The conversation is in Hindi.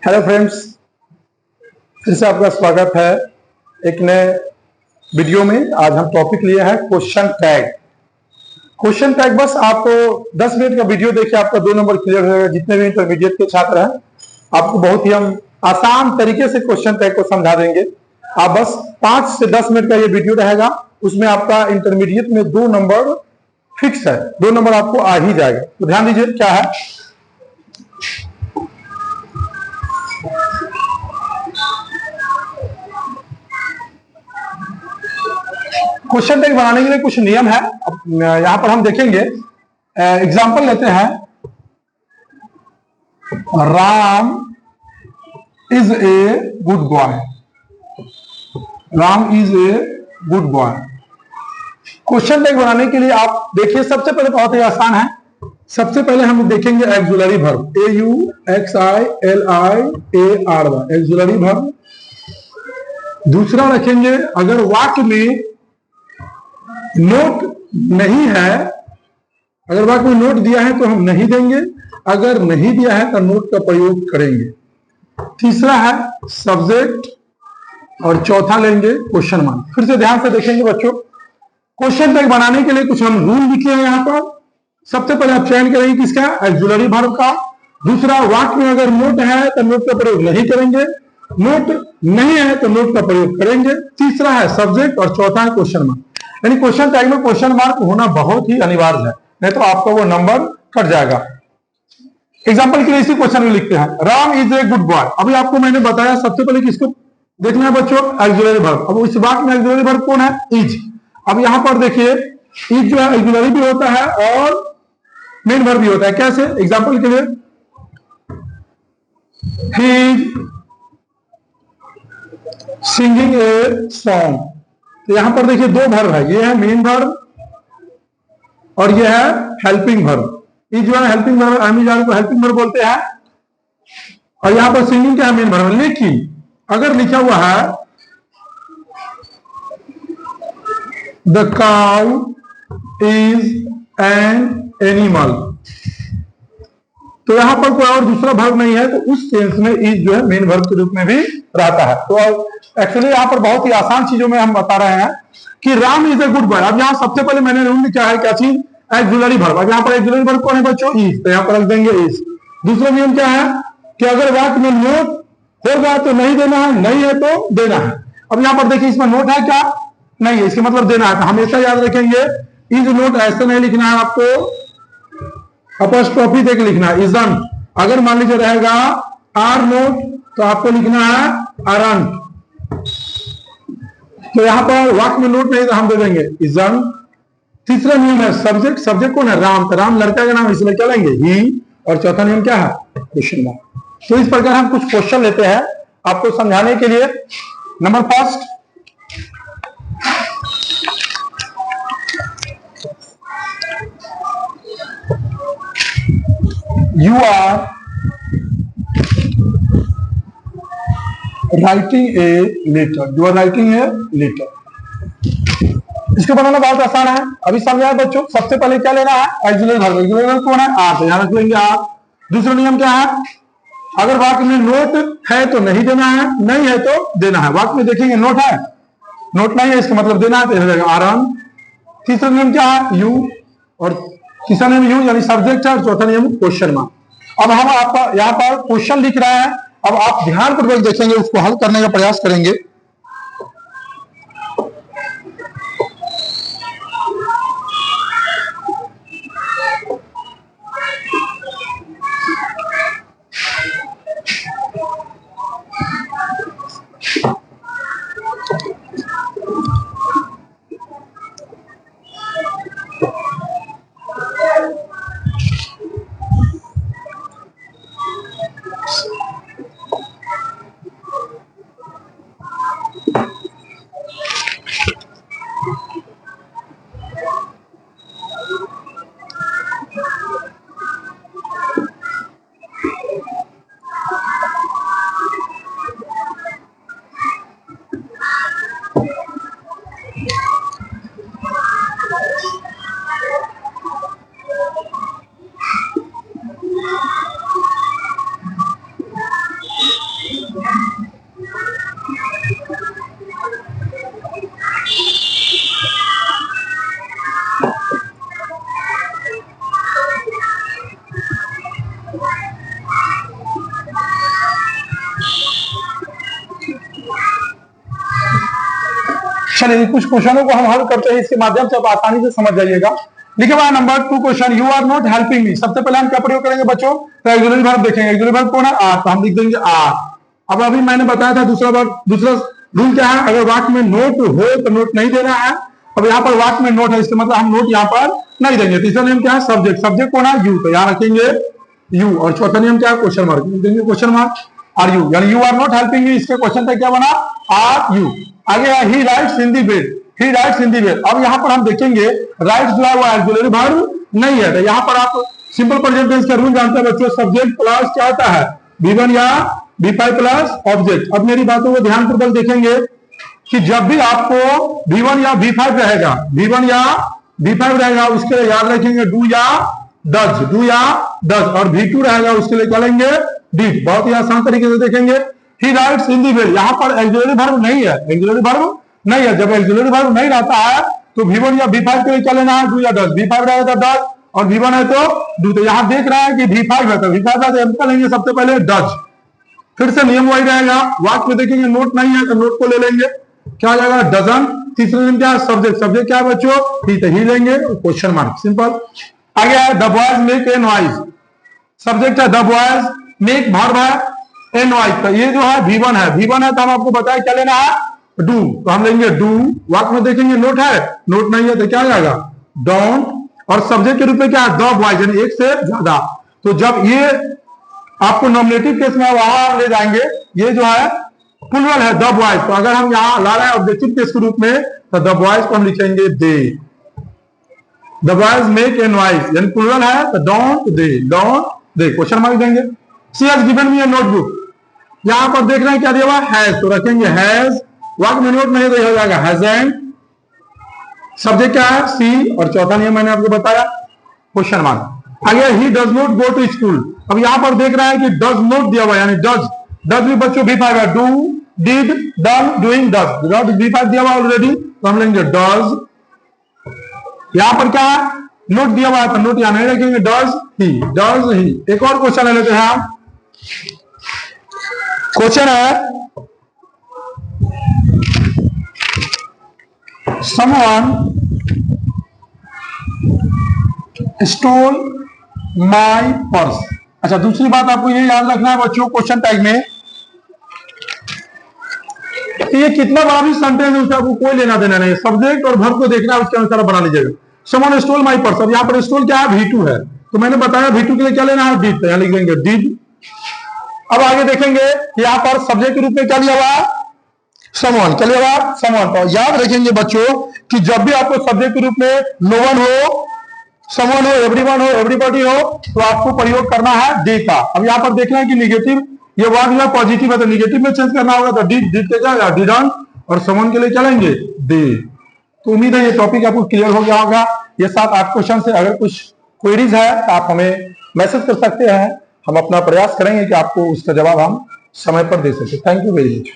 हेलो फ्रेंड्स, फिर से आपका स्वागत है एक नए वीडियो में। आज हम टॉपिक लिए हैं क्वेश्चन टैग। क्वेश्चन टैग बस आपको 10 मिनट का वीडियो देखिए, आपका 2 नंबर क्लियर हो जाएगा। जितने भी इंटरमीडिएट के छात्र हैं, आपको बहुत ही हम आसान तरीके से क्वेश्चन टैग को समझा देंगे। आप बस 5 से 10 मिनट का ये वीडियो रहेगा, उसमें आपका इंटरमीडिएट में 2 नंबर फिक्स है, 2 नंबर आपको आ ही जाएगा। तो ध्यान दीजिए क्या है। क्वेश्चन टैग बनाने के लिए कुछ नियम है, यहां पर हम देखेंगे। एग्जाम्पल लेते हैं, Ram is a good boy. Ram is a good boy. Question tag बनाने के लिए आप देखिए, सबसे पहले बहुत ही आसान है। सबसे पहले हम देखेंगे auxiliary verb, AUXILIARY, auxiliary verb. दूसरा रखेंगे, अगर वाक्य में नोट नहीं है, अगर वाक्य में नोट दिया है तो हम नहीं देंगे, अगर नहीं दिया है तो नोट का प्रयोग करेंगे। तीसरा है सब्जेक्ट, और चौथा लेंगे क्वेश्चन मार्क। फिर से ध्यान से देखेंगे बच्चों, क्वेश्चन टैग बनाने के लिए कुछ हम रूल लिखे हैं यहां पर। सबसे पहले आप चयन करेंगे किसका, एक्सुलरी वर्ब का। दूसरा, वाक्य में अगर नोट है तो नोट का प्रयोग नहीं करेंगे, नोट नहीं है तो नोट का प्रयोग करेंगे। तीसरा है सब्जेक्ट, और चौथा है क्वेश्चन मार्क। यानी क्वेश्चन टैग में क्वेश्चन मार्क होना बहुत ही अनिवार्य है, नहीं तो आपका वो नंबर कट जाएगा। एग्जाम्पल के लिए इसी क्वेश्चन में लिखते हैं, Ram is a good boy. अभी आपको मैंने बताया सबसे पहले किसको देखना है बच्चों, एक्सुलरी वर्ब। अब इस वाक्य में एक्सुलरी वर्ब कौन है, इज। अब यहां पर देखिए, इज जो है एक्सुलरी भी होता है और मेन वर्ब भी होता है। कैसे, एग्जाम्पल के लिए, he is singing a song. तो यहां पर देखिए 2 वर्ब है, ये है मेन वर्ब और ये है हेल्पिंग वर्ब। ये जो है हेल्पिंग वर्ब, अमीजान को हेल्पिंग वर्ब बोलते हैं। और यहां पर सिंगिंग क्या है, मेन वर्ब। लेकिन अगर लिखा हुआ है the cow is an animal, तो यहां पर कोई और दूसरा वर्ब नहीं है, तो उस सेंस में इज जो है मेन वर्ब के रूप में भी रहता है। तो एक्चुअली यहां पर बहुत ही आसान चीजों में हम बता रहे हैं कि Ram is a good boy. अब यहां सबसे पहले मैंने रूल लिखा है क्या चीज, एक्सुलरी वर्ब। अब यहां पर एक्सुलरी वर्ब कौन है बच्चों, इज, तो यहां पर रख देंगे इज। दूसरा नियम क्या है कि अगर वाक्य में नोट होगा तो नहीं देना है, नहीं है तो देना है। अब यहां पर देखिए, इसमें नोट है क्या, नहीं है, इसका मतलब देना है। तो हमेशा याद रखेंगे, इज नोट ऐसे नहीं लिखना है, आपको अपॉस्ट्रोफी देके लिखना है, इजंट। अगर मान लीजिए रहेगा आर नोट, तो आपको लिखना है अरंट। तो यहां पर वाक्य में नोट नहीं तो हम दे देंगे इजंट। तीसरा नियम है सब्जेक्ट। सब्जेक्ट कौन है, राम। तो राम लड़का का नाम, इसलिए क्या लेंगे, ही। और चौथा नियम क्या है, क्वेश्चन मार्क। तो इस प्रकार हम कुछ क्वेश्चन लेते हैं आपको समझाने के लिए। Number first, you are writing a letter, you are writing a letter। इसको बनाना बहुत आसान है, अभी समझाया बच्चों। सबसे पहले क्या लेना है, एक्सुलरी वर्ब। एक्सुलरी वर्ब कौन है, आर, तो यहां रख लेंगे आर। दूसरा नियम क्या है, अगर वाक्य में नोट है तो नहीं देना है, नहीं है तो देना है। वाक्य में देखेंगे नोट है, नोट नहीं है, इसका मतलब देना है, तो हो जाएगा आर। तीसरा नियम क्या है, यू, और तीसरा नियम यू यानी सब्जेक्ट है, और चौथा नियम क्वेश्चन मार्क। अब हम आपका यहाँ पर क्वेश्चन लिख रहे हैं, अब आप ध्यानपूर्वक देखेंगे, उसको हल करने का प्रयास करेंगे। चलिए कुछ क्वेश्चनों को हम हल करते हैं, इसके माध्यम से आप आसानी से समझ जाइएगा। लिखे हुआ number 2 question, you are not helping me. सबसे पहले हम क्या प्रयोग करेंगे बच्चों, तो ऑक्सिलरी वर्ब देखेंगे। ऑक्सिलरी वर्ब कौन है, आर, तो हम लिख देंगे आर। अब अभी मैंने बताया था दूसरा रूल क्या है, अगर वाक्य में नोट हो तो नोट नहीं देना है। अब यहाँ पर वाक्य में नोट है, इसका मतलब हम नोट यहाँ पर नहीं देंगे। तीसरा नियम क्या है, सब्जेक्ट। सब्जेक्ट कौन है, यू, तो यहाँ रखेंगे यू। और चौथा नियम क्या है, क्वेश्चन मार्क, देंगे क्वेश्चन मार्क आर यू, यानी you are not helping me. इसके क्वेश्चन का क्या बना, आर यू। आगे he writes in the bed, he writes in the bed. अब यहाँ पर हम देखेंगे राइट्स जो है वो ऑक्सिलरी वर्ब नहीं है, तो यहाँ पर आप सिंपल प्रेजेंट टेंस का रूल जानते हैं बच्चों, सब्जेक्ट प्लस क्या होता है, V1 या V5 प्लस ऑब्जेक्ट। अब मेरी बातों को ध्यानपूर्वक देखेंगे कि जब भी आपको V1 या V5 रहेगा, V1 या V5 रहेगा, उसके लिए याद रखेंगे डू या डज, डू या डज। और V2 रहेगा, उसके लिए क्या लेंगे, डिड। बहुत ही आसान तरीके से देखेंगे। ही राइट्स इन दी बेड, यहाँ पर ऑक्सिलरी वर्ब नहीं है, ऑक्सिलरी वर्ब नहीं है। जब ऑक्सिलरी वर्ब नहीं रहता है तो V1 या V5 के लिए क्या लेना है, डू या डज। V5 रहेगा तो डज, और V1 है तो डू। तो यहाँ देख रहा है कि V5 है, तो V5 है तो हम क्या लेंगे, सबसे पहले डज। फिर से नियम वही रहेगा, वाक्य में देखेंगे नोट नहीं है तो नोट को ले लेंगे, क्या हो जाएगा, डजन। तीसरा नियम क्या है, सब्जेक्ट। सब्जेक्ट क्या है बच्चों, ही, तो ही लेंगे, क्वेश्चन मार्क, सिंपल। आगे है the boys make a noise. Subject है द बॉयज, मेक वर्ब है, ए नॉइज, तो ये जो है V1 है। V1 है तो हम आपको बताया क्या लेना है, डू, तो हम लेंगे डू। वाक्य में देखेंगे नोट है, नोट नहीं है तो क्या हो जाएगा, डोंट। और सब्जेक्ट के रूप में क्या है, द बॉयज, यानी एक से ज्यादा। तो जब ये आपको नॉमिनेटिव केस में वहां ले जाएंगे, ये जो है प्लूरल है द बॉयज, तो अगर हम यहाँ ला रहे हैं ऑब्जेक्टिव केस के रूप में, तो द बॉयज को हम लिखेंगे they. The boys make a noise, यानी प्लूरल है तो don't they, don't they, question mark देंगे। She has given me a notebook, यहां पर देख रहे हैं क्या दिया हुआ, हैज, तो रखेंगे हैज। वाक्य में नोट नहीं तो हो जाएगा हैजंट। सब्जेक्ट क्या है, सी, और चौथा नियम मैंने आपको बताया, क्वेश्चन मार्क। आगे he does not go to school. अब यहां पर देख रहे हैं कि डज नॉट दिया हुआ, यानी डज, डज भी बच्चों V5 है, do, did, done, doing, does, does V5 दिया हुआ ऑलरेडी, तो हम लेंगे डज। यहां पर क्या है, नोट दिया हुआ है तो नोट यहां नहीं रखेंगे, डज ही, डज ही। एक और क्वेश्चन ले लेते हैं हम। क्वेश्चन है someone stole my purse। अच्छा, दूसरी बात आपको ये याद रखना है बच्चों, क्वेश्चन टैग में ये कितना बड़ा भी सेंटेंस है उससे आपको कोई लेना देना नहीं, सब्जेक्ट और वर्ब को देखना है, उसके अनुसार बना लीजिएगा। someone stole my purse, अब यहाँ पर स्टोल क्या है, V2 है, तो मैंने बताया V2 के लिए क्या लेना है, डिड, तो यहाँ लिख देंगे डिड। अब आगे देखेंगे यहाँ पर सब्जेक्ट के रूप में क्या लिया हुआ है, समवन, क्या लिया हुआ, समवन। तो याद रखेंगे बच्चों कि जब भी आपको सब्जेक्ट के रूप में नो वन हो, समवन हो, एवरीवन हो, एवरीबॉडी हो, तो आपको प्रयोग करना है डे का। अब यहाँ पर देखना है कि निगेटिव, ये वर्ड जो पॉजिटिव है तो निगेटिव में चेंज करना होगा, तो डिड, डिड के क्या, डिडंट, और समवन के लिए क्या लेंगे, डे। तो उम्मीद है ये टॉपिक आपको क्लियर हो गया होगा। ये 7-8 क्वेश्चन से अगर कुछ क्वेरीज है तो आप हमें मैसेज कर सकते हैं, हम अपना प्रयास करेंगे कि आपको उसका जवाब हम समय पर दे सके। Thank you very much.